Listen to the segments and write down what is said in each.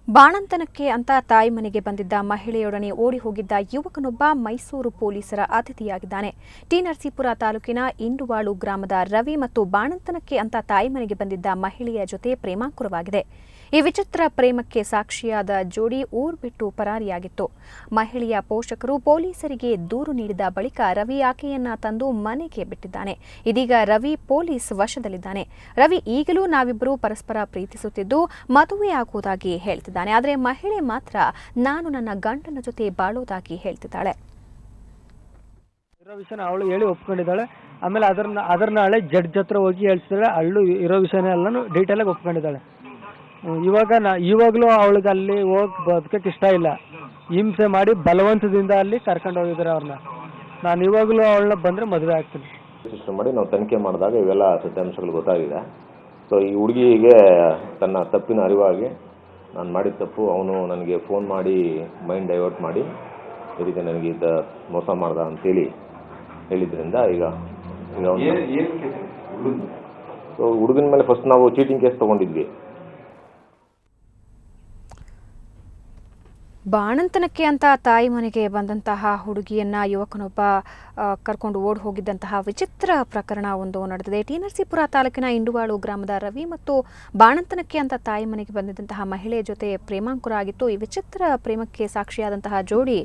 ಬಾಣಂತನಕ್ಕೆ ಅಂತ ತಾಯಿ ಮನೆಗೆ ಬಂದಿದ್ದ ಮಹಿಳೆಯೊಡನೆ ಓಡಿ ಹೋಗಿದ್ದ ಯುವಕನೊಬ್ಬ ಮೈಸೂರು ಪೊಲೀಸರ ಅತಿಥಿಯಾಗಿದ್ದಾನೆ. ಟಿ ನರಸೀಪುರ ತಾಲೂಕಿನ ಇಂಡುವಾಳು ಗ್ರಾಮದ ರವಿ ಮತ್ತು ಬಾಣಂತನಕ್ಕೆ ಅಂತ ತಾಯಿ ಮನೆಗೆ ಬಂದಿದ್ದ ಮಹಿಳೆಯ ಜೊತೆ ಪ್ರೇಮಾಂಕುರವಾಗಿದೆ. ಈ ವಿಚಿತ್ರ ಪ್ರೇಮಕ್ಕೆ ಸಾಕ್ಷಿಯಾದ ಜೋಡಿ ಊರು ಬಿಟ್ಟು ಪರಾರಿಯಾಗಿತ್ತು. ಮಹಿಳೆಯ ಪೋಷಕರು ಪೊಲೀಸರಿಗೆ ದೂರು ನೀಡಿದ ಬಳಿಕ ರವಿ ಆಕೆಯನ್ನ ತಂದು ಮನೆಗೆ ಬಿಟ್ಟಿದ್ದಾನೆ. ಇದೀಗ ರವಿ ಪೊಲೀಸ್ ವಶದಲ್ಲಿದ್ದಾನೆ. ರವಿ ಈಗಲೂ ನಾವಿಬ್ಬರು ಪರಸ್ಪರ ಪ್ರೀತಿಸುತ್ತಿದ್ದು ಮದುವೆ ಆಗುವುದಾಗಿ ಹೇಳ್ತಿದ್ದಾನೆ. ಆದರೆ ಮಹಿಳೆ ಮಾತ್ರ ನಾನು ನನ್ನ ಗಂಡನ ಜೊತೆ ಬಾಳೋದಾಗಿ ಹೇಳ್ತಿದ್ದಾಳೆ. ಇರೋ ವಿಷಯನ ಅವಳು ಹೇಳಿ ಒಪ್ಕೊಂಡಿದ್ದಾಳೆ. ಆಮೇಲೆ ಅದರ ನಾಳೆ ಜಡ್ಜ್ ಹತ್ರ ಹೋಗಿ ಹೇಳ್ತಿದ್ದಾಳೆ. ಅಳ್ಳು ಇರೋ ವಿಷಯನ ಎಲ್ಲಾನು ಡೀಟೇಲ್ ಆಗಿ ಒಪ್ಕೊಂಡಿದ್ದಾಳೆ. ಇವಾಗಲೂ ಅವಳಿಗೆ ಅಲ್ಲಿ ಹೋಗಿ ಬದುಕಕ್ಕೆ ಇಷ್ಟ ಇಲ್ಲ. ಹಿಂಸೆ ಮಾಡಿ ಬಲವಂತದಿಂದ ಅಲ್ಲಿ ಕರ್ಕೊಂಡು ಹೋಗಿದ್ದಾರೆ ಅವ್ರನ್ನ. ನಾನು ಇವಾಗಲೂ ಅವಳನ್ನ ಬಂದರೆ ಮದುವೆ ಆಗ್ತೀನಿ ಮಾಡಿ ನಾವು ತನಿಖೆ ಮಾಡಿದಾಗ ಇವೆಲ್ಲ ಸತ್ಯಾಂಶಗಳು ಗೊತ್ತಾಗಿದೆ. ಸೊ ಈ ಹುಡುಗಿಗೆ ತನ್ನ ತಪ್ಪಿನ ಅರಿವಾಗಿ ನಾನು ಮಾಡಿದ ತಪ್ಪು, ಅವನು ನನಗೆ ಫೋನ್ ಮಾಡಿ ಮೈಂಡ್ ಡೈವರ್ಟ್ ಮಾಡಿ ಇದಕ್ಕೆ ನನಗೆ ಈತ ಮೋಸ ಮಾಡ್ದ ಅಂತೇಳಿ ಹೇಳಿದ್ರಿಂದ ಈಗ ಸೊ ಹುಡುಗನ ಮೇಲೆ ಫಸ್ಟ್ ನಾವು ಚೀಟಿಂಗ್ ಕೇಸ್ ತೊಗೊಂಡಿದ್ವಿ. ಬಾಣಂತನಕ್ಕೆ ಅಂತ ತಾಯಿ ಮನೆಗೆ ಬಂದಂತಹ ಹುಡುಗಿಯನ್ನ ಯುವಕನೊಬ್ಬ ಕರ್ಕೊಂಡು ಓಡಿ ಹೋಗಿದ್ದಂತಹ ವಿಚಿತ್ರ ಪ್ರಕರಣ ಒಂದು ನಡೆದಿದೆ. ಟಿ ನರಸೀಪುರ ತಾಲೂಕಿನ ಇಂಡುವಾಳು ಗ್ರಾಮದ ರವಿ ಮತ್ತು ಬಾಣಂತನಕ್ಕೆ ಅಂತ ತಾಯಿ ಮನೆಗೆ ಬಂದಿದ್ದಂತಹ ಮಹಿಳೆಯ ಜೊತೆ ಪ್ರೇಮಾಂಕುರ ಆಗಿತ್ತು. ಈ ವಿಚಿತ್ರ ಪ್ರೇಮಕ್ಕೆ ಸಾಕ್ಷಿಯಾದಂತಹ ಜೋಡಿ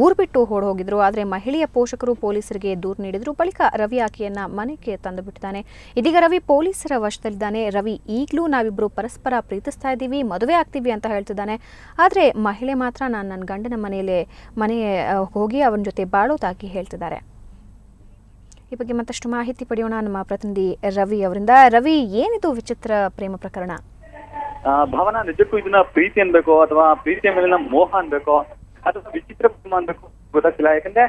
ಊರು ಬಿಟ್ಟು ಓಡಿ ಹೋಗಿದ್ರು. ಆದರೆ ಮಹಿಳೆಯ ಪೋಷಕರು ಪೊಲೀಸರಿಗೆ ದೂರು ನೀಡಿದ್ರು. ಬಳಿಕ ರವಿ ಆಕೆಯನ್ನ ಮನೆಗೆ ತಂದು ಬಿಟ್ಟಿದ್ದಾನೆ. ಇದೀಗ ರವಿ ಪೊಲೀಸರ ವಶದಲ್ಲಿದ್ದಾನೆ. ರವಿ ಈಗಲೂ ನಾವಿಬ್ಬರು ಪರಸ್ಪರ ಪ್ರೀತಿಸ್ತಾ ಇದ್ದೀವಿ, ಮದುವೆ ಆಗ್ತೀವಿ ಅಂತ ಹೇಳ್ತಿದ್ದಾನೆ. ಆದರೆ ಮಹಿಳೆ ಮಾತ್ರ ನಾನು ನನ್ನ ಗಂಡನ ಮನೆ ಹೋಗಿ ಅವನ ಜೊತೆ ಬಾಳೋದಾಗಿ ಹೇಳ್ತಿದ್ದಾರೆ. ಈ ಬಗ್ಗೆ ಮತ್ತಷ್ಟು ಮಾಹಿತಿ ಪಡೆಯೋಣ ನಮ್ಮ ಪ್ರತಿನಿಧಿ ರವಿ ಅವರಿಂದ. ರವಿ, ಏನಿದು ವಿಚಿತ್ರ ಪ್ರೇಮ ಪ್ರಕರಣ? ಭಾವನಾ, ನಿಜಕ್ಕೂ ಇದನ್ನ ಪ್ರೀತಿ ಅನ್ಬೇಕೋ ಅಥವಾ ಪ್ರೀತಿಯ ಮೇಲಿನ ಮೋಹ ಅನ್ಬೇಕೋ ಅಥವಾ ವಿಚಿತ್ರ ಪ್ರೇಮ ಅನ್ಬೇಕು ಗೊತ್ತಾಗ್ತಿಲ್ಲ. ಯಾಕಂದ್ರೆ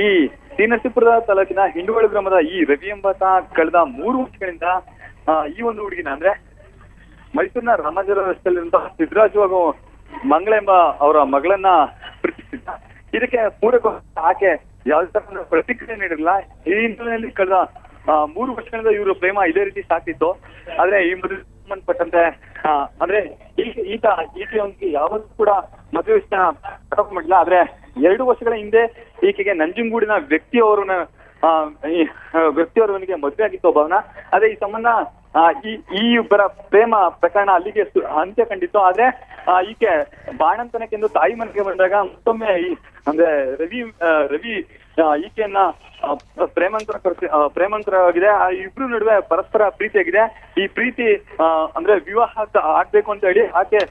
ಈ ಟಿ ನರಸೀಪುರ ತಾಲೂಕಿನ ಹಿಂಡುವಾಳು ಗ್ರಾಮದ ಈ ರವಿ ಎಂಬಾತ ಕಳೆದ 3 ವರ್ಷಗಳಿಂದ ಈ ಒಂದು ಹುಡುಗಿನ ಅಂದ್ರೆ ಮೈಸೂರಿನ ರಾಮಾಜರ ರಸ್ತೆಯಲ್ಲಿರುವಂತಹ ಸಿದ್ದರಾಜು ಹಾಗೂ ಮಂಗಳ ಎಂಬ ಅವರ ಮಗಳನ್ನ ಪ್ರೀತಿಸಿದ್ದ. ಇದಕ್ಕೆ ಪೂರಕ ಆಕೆ ಯಾವುದೇ ತರ ಪ್ರತಿಕ್ರಿಯೆ ನೀಡಿರಲಿಲ್ಲ. ಈ ಹಿನ್ನೆಲೆಯಲ್ಲಿ ಕಳೆದ 3 ವರ್ಷಗಳಿಂದ ಇವರು ಪ್ರೇಮ ಇದೇ ರೀತಿ ಸಾಕ್ತಿತ್ತು. ಆದ್ರೆ ಈ ಮದುವೆ ಸಂಬಂಧಪಟ್ಟಂತೆ ಅಂದ್ರೆ ಈಕೆಯೊಂದಿಗೆ ಯಾವತ್ತೂ ಕೂಡ ಮದುವೆ ವಿಷಯ ಮಾಡಿಲ್ಲ. ಆದ್ರೆ 2 ವರ್ಷಗಳ ಹಿಂದೆ ಈಕೆಗೆ ನಂಜನಗೂಡಿನ ವ್ಯಕ್ತಿಯವರವನಿಗೆ ಮದುವೆ ಆಗಿತ್ತು ಭಾವನಾ. ಅದೇ ಈ ಸಂಬಂಧ ಈ ಇಬ್ಬರ ಪ್ರೇಮ ಪ್ರಕರಣ ಅಲ್ಲಿಗೆ ಅಂತ್ಯ ಕಂಡಿತ್ತು. ಆದ್ರೆ ಈಕೆ ಬಾಣಂತನಕ್ಕೆಂದು ತಾಯಿ ಮನೆಗೆ ಬಂದಾಗ ಮತ್ತೊಮ್ಮೆ ಅಂದ್ರೆ ರವಿ ಈಕೆಯನ್ನ ಪ್ರೇಮಾಂತರವಾಗಿದೆ. ಇಬ್ರು ನಡುವೆ ಪರಸ್ಪರ ಪ್ರೀತಿಯಾಗಿದೆ. ಈ ಪ್ರೀತಿ ಅಂದ್ರೆ ವಿವಾಹ ಆಗ್ಬೇಕು ಅಂತ ಹೇಳಿ ಆಕೆ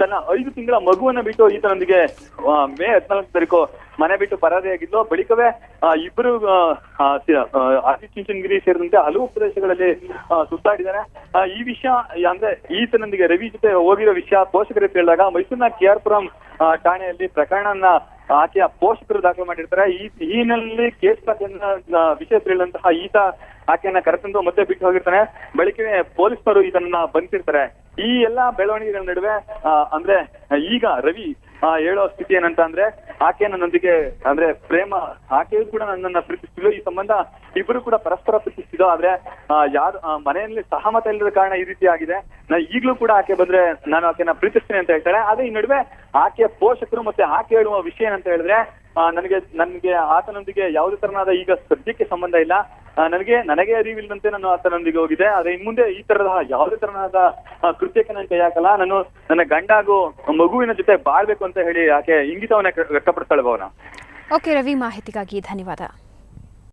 ತನ್ನ 5 ತಿಂಗಳ ಮಗುವನ್ನ ಬಿಟ್ಟು ಈತನೊಂದಿಗೆ ಮೇ 14 ತಾರೀಕು ಮನೆ ಬಿಟ್ಟು ಪರಾರಿಯಾಗಿದ್ಲು. ಬಳಿಕವೇ ಇಬ್ಬರು ಆದಿಚುಂಚನಗಿರಿ ಸೇರಿದಂತೆ ಹಲವು ಪ್ರದೇಶಗಳಲ್ಲಿ ಸುತ್ತಾಡಿದ್ದಾರೆ. ಈ ವಿಷಯ ಅಂದ್ರೆ ಈತನೊಂದಿಗೆ ರವಿ ಜೊತೆ ಹೋಗಿರೋ ವಿಷಯ ಪೋಷಕರಿಗೆ ತಿಳಿದಾಗ ಮೈಸೂರಿನ KR ಪುರಂ ಠಾಣೆಯಲ್ಲಿ ಪ್ರಕರಣವನ್ನ ಆಕೆಯ ಪೋಷಕರು ದಾಖಲು ಮಾಡಿರ್ತಾರೆ. ಈ ಹಿನ್ನೆಲೆಯಲ್ಲಿ ಕೇಸ್ ವಿಷಯ ತಿಳಿದಂತಹ ಈತ ಆಕೆಯನ್ನ ಕರೆತಂದು ಮತ್ತೆ ಬಿಟ್ಟು ಹೋಗಿರ್ತಾನೆ. ಬಳಿಕವೇ ಪೊಲೀಸರು ಈತನನ್ನ ಬಂಧಿಸಿರ್ತಾರೆ. ಈ ಎಲ್ಲಾ ಬೆಳವಣಿಗೆಗಳ ನಡುವೆ ಅಂದ್ರೆ ಈಗ ರವಿ ಹೇಳೋ ಸ್ಥಿತಿ ಏನಂತ ಅಂದ್ರೆ ಆಕೆ ನನ್ನೊಂದಿಗೆ ಅಂದ್ರೆ ಪ್ರೇಮ, ಆಕೆಯೂ ಕೂಡ ನನ್ನನ್ನ ಪ್ರೀತಿಸ್ತಿದ್ಲು. ಈ ಸಂಬಂಧ ಇಬ್ಬರು ಕೂಡ ಪರಸ್ಪರ ಪ್ರೀತಿಸ್ತಿದ್ದೋ. ಆದ್ರೆ ಯಾರು ಮನೆಯಲ್ಲಿ ಸಹಮತ ಇಲ್ಲದ ಕಾರಣ ಈ ರೀತಿ ಆಗಿದೆ. ಈಗಲೂ ಕೂಡ ಆಕೆ ಬಂದ್ರೆ ನಾನು ಆಕೆನ ಪ್ರೀತಿಸ್ತೀನಿ ಅಂತ ಹೇಳ್ತಾಳೆ. ಆದ್ರೆ ಈ ನಡುವೆ ಆಕೆಯ ಪೋಷಕರು ಮತ್ತೆ ಆಕೆ ಹೇಳುವ ವಿಷಯ ಏನಂತ ಹೇಳಿದ್ರೆ ನನ್ಗೆ ಆತನೊಂದಿಗೆ ಯಾವುದೇ ತರನಾದ ಈಗ ಸದ್ಯಕ್ಕೆ ಸಂಬಂಧ ಇಲ್ಲ. ನನಗೆ ಅರಿವಿಲ್ಲದಂತೆ ನಾನು ಆತನೊಂದಿಗೆ ಹೋಗಿದೆ. ಆದ್ರೆ ಇನ್ ಮುಂದೆ ಈ ತರದ ಯಾವುದೇ ತರನಾದ ಕೃತ್ಯಕ್ಕೆ ನಾನು ಕೈ ಹಾಕಲ್ಲ. ನಾನು ನನ್ನ ಗಂಡ ಹಾಗೂ ಮಗುವಿನ ಜೊತೆ ಬಾಳ್ಬೇಕು ಅಂತ ಹೇಳಿ ಆಕೆ ಇಂಗಿತವನ್ನ ವ್ಯಕ್ತಪಡಿಸ್ತಾಳೆ ಭಾವನಾ. ಓಕೆ ರವಿ, ಮಾಹಿತಿಗಾಗಿ ಧನ್ಯವಾದ.